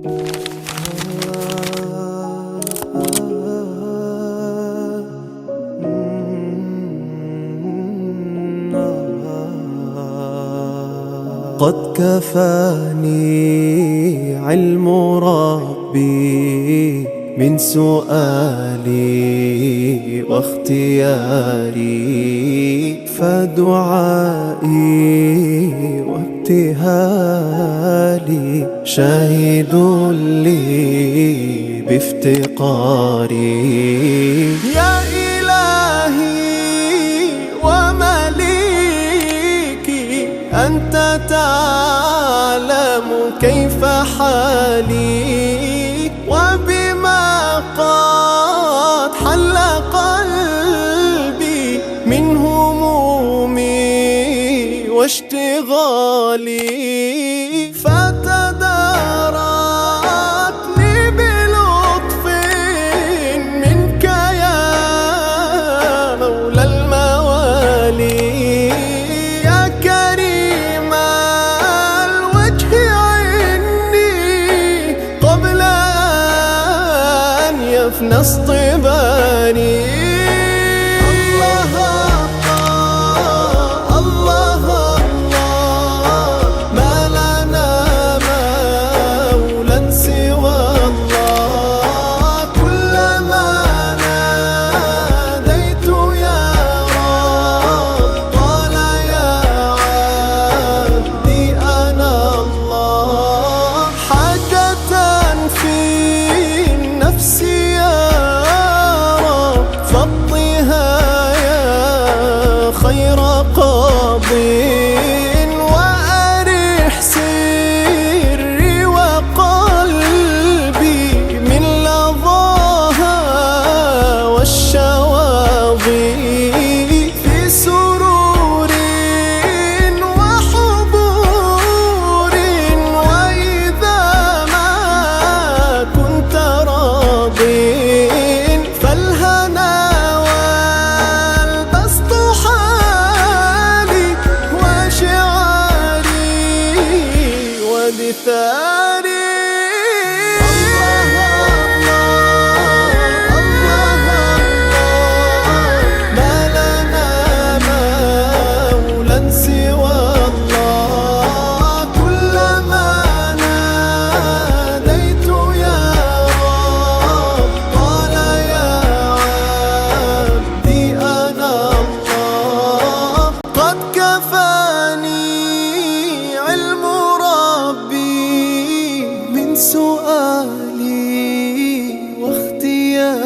قد كفاني علم ربي من سؤالي واختياري، فدعائي وابتهالي شاهد لي بافتقاري. يا إلهي ومليكي، أنت تعلم كيف حالي، وبما قد حل قلبي من همومي واشتغالي، فتداركني بلطف منك يا مولى الموالي. يا كريم الوجه عني قبل أن يفنى اصطباري. خير قاض وأرح سري وقلبي من لظاها والشواظي، في سرور وحبور وإذا ما كنت راضي، فالهنا ثاري. ما لنا مولا سوى الله، كلما ناديت يا رب قال يا عبدي أنا الله. قد كفاني علم من سؤالي واختياري،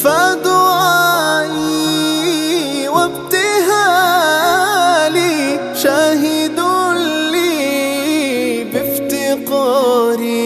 فدعائي وابتهالي شاهد لي بافتقاري.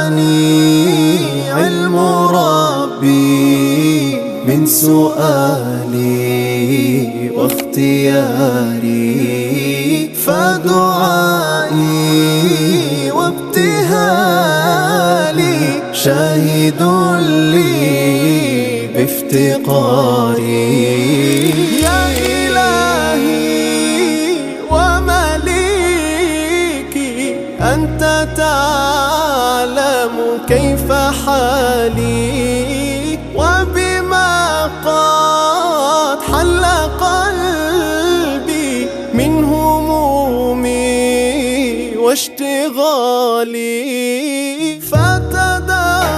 كفاني علم ربي من سؤالي واختياري، فدعائي وابتهالي شاهد لي بافتقاري. يا إلهي ومليكي، أنت تعلم كيف حالي، وبما قد حل قلبي من همومي واشتغالي، فتداركني